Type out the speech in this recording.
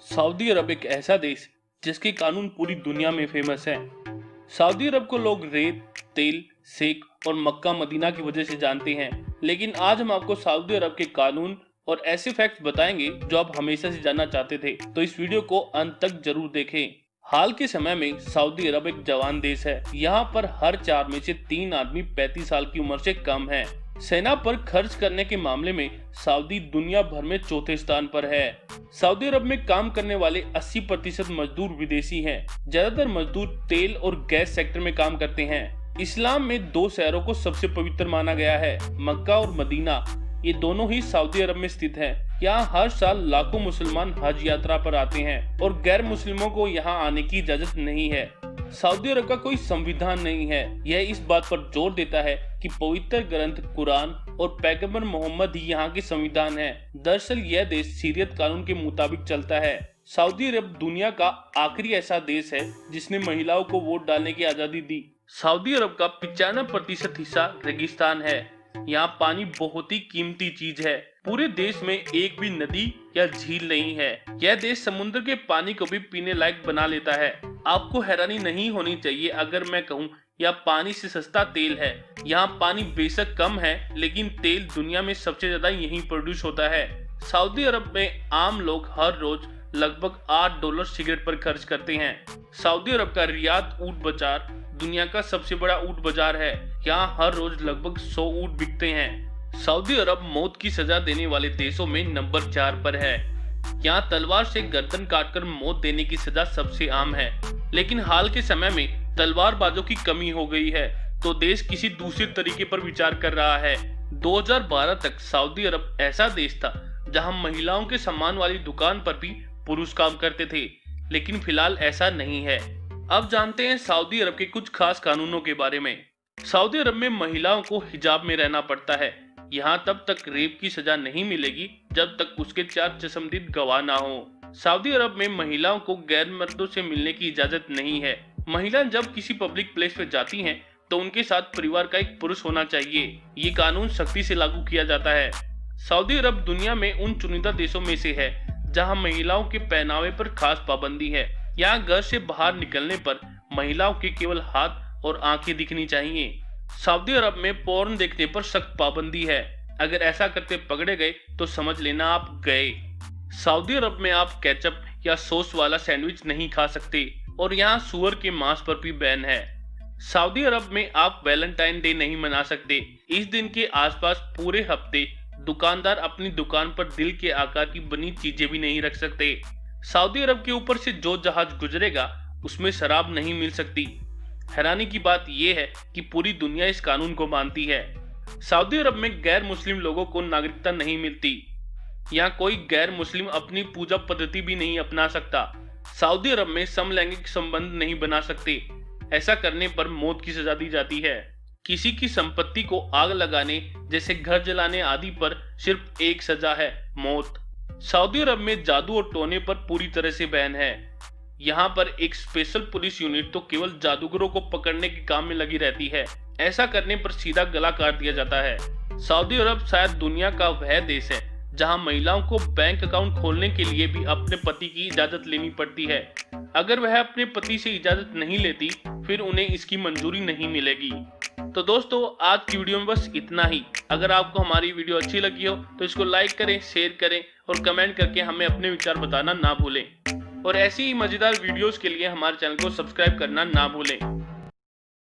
Saudi अरब एक ऐसा देश जिसके कानून पूरी दुनिया में फेमस हैं। सऊदी अरब को लोग रेत, तेल, सेक और मक्का मदीना की वजह से जानते हैं। लेकिन आज हम आपको सऊदी अरब के कानून और ऐसे फैक्ट्स बताएंगे जो आप हमेशा से जानना चाहते थे। तो इस वीडियो को अंत तक जरूर देखें। हाल के समय में सऊदी अरब एक जवान देश है। यहाँ पर हर 4 में से 3 आदमी 35 साल की उम्र से कम है। सेना पर खर्च करने के मामले में सऊदी दुनिया भर में चौथे स्थान पर है। सऊदी अरब में काम करने वाले 80% मजदूर विदेशी हैं। ज्यादातर मजदूर तेल और गैस सेक्टर में काम करते हैं। इस्लाम में 2 शहरों को सबसे पवित्र माना गया है, मक्का और मदीना। ये दोनों ही सऊदी अरब में स्थित हैं। यहाँ हर साल लाखों मुसलमान हज यात्रा पर आते हैं और गैर मुस्लिमों को यहाँ आने की इजाजत नहीं है। सऊदी अरब का कोई संविधान नहीं है। यह इस बात पर जोर देता है कि पवित्र ग्रंथ कुरान और पैगंबर मोहम्मद ही यहाँ के संविधान है। दरअसल यह देश सीरियत कानून के मुताबिक चलता है। सऊदी अरब दुनिया का आखिरी ऐसा देश है जिसने महिलाओं को वोट डालने की आजादी दी। सऊदी अरब का 95% हिस्सा रेगिस्तान है। यहाँ पानी बहुत ही कीमती चीज है। पूरे देश में एक भी नदी या झील नहीं है। यह देश समुद्र के पानी को भी पीने लायक बना लेता है। आपको हैरानी नहीं होनी चाहिए अगर मैं कहूँ यह पानी से सस्ता तेल है। यहाँ पानी बेशक कम है, लेकिन तेल दुनिया में सबसे ज्यादा यहीं प्रोड्यूस होता है। सऊदी अरब में आम लोग हर रोज लगभग $8 सिगरेट पर खर्च करते हैं। सऊदी अरब का रियाद ऊंट बाजार दुनिया का सबसे बड़ा ऊंट बाजार है। यहाँ हर रोज लगभग 100 ऊंट बिकते हैं। सऊदी अरब मौत की सजा देने वाले देशों में नंबर 4 पर है। यहाँ तलवार से गर्दन काटकर मौत देने की सजा सबसे आम है। लेकिन हाल के समय में तलवारबाजों की कमी हो गई है, तो देश किसी दूसरे तरीके पर विचार कर रहा है। 2012 तक सऊदी अरब ऐसा देश था जहां महिलाओं के सम्मान वाली दुकान पर भी पुरुष काम करते थे, लेकिन फिलहाल ऐसा नहीं है। अब जानते हैं सऊदी अरब के कुछ खास कानूनों के बारे में। सऊदी अरब में महिलाओं को हिजाब में रहना पड़ता है। यहाँ तब तक रेप की सजा नहीं मिलेगी जब तक उसके 4 चश्मदीद गवाह ना हो। सऊदी अरब में महिलाओं को गैर मर्दों से मिलने की इजाजत नहीं है। महिलाएं जब किसी पब्लिक प्लेस पे जाती हैं तो उनके साथ परिवार का एक पुरुष होना चाहिए। ये कानून सख्ती से लागू किया जाता है। सऊदी अरब दुनिया में उन चुनिंदा देशों में से है जहां महिलाओं के पहनावे पर खास पाबंदी है। यहाँ घर से बाहर निकलने पर महिलाओं के केवल हाथ और आंखें दिखनी चाहिए। सऊदी अरब में पोर्न देखने पर सख्त पाबंदी है। अगर ऐसा करते पकड़े गए तो समझ लेना आप गए। सऊदी अरब में आप केचप या सॉस वाला सैंडविच नहीं खा सकते और यहाँ सुअर के मांस पर भी बैन है। सऊदी अरब में आप वैलेंटाइन डे नहीं मना सकते। इस दिन के आसपास पूरे हफ्ते दुकानदार अपनी दुकान पर दिल के आकार की बनी चीजें भी नहीं रख सकते। सऊदी अरब के ऊपर से जो जहाज गुजरेगा उसमें शराब नहीं मिल सकती। हैरानी की बात यह है कि पूरी दुनिया इस कानून को मानती है। सऊदी अरब में गैर मुस्लिम लोगों को नागरिकता नहीं मिलती। यहाँ कोई गैर मुस्लिम अपनी पूजा पद्धति भी नहीं अपना सकता। सऊदी अरब में समलैंगिक संबंध नहीं बना सकते। ऐसा करने पर मौत की सजा दी जाती है। किसी की संपत्ति को आग लगाने जैसे घर जलाने आदि पर सिर्फ एक सजा है, मौत। सऊदी अरब में जादू और टोने पर पूरी तरह से बैन है। यहाँ पर एक स्पेशल पुलिस यूनिट तो केवल जादूगरों को पकड़ने के काम में लगी रहती है। ऐसा करने पर सीधा गला काट दिया जाता है। सऊदी अरब शायद दुनिया का वह देश है जहां महिलाओं को बैंक अकाउंट खोलने के लिए भी अपने पति की इजाजत लेनी पड़ती है। अगर वह अपने पति से इजाजत नहीं लेती फिर उन्हें इसकी मंजूरी नहीं मिलेगी। तो दोस्तों, आज की वीडियो में बस इतना ही। अगर आपको हमारी वीडियो अच्छी लगी हो तो इसको लाइक करें, शेयर करें और कमेंट करके हमें अपने विचार बताना ना भूलें। और ऐसी ही मजेदार वीडियोस के लिए हमारे चैनल को सब्सक्राइब करना ना भूलें।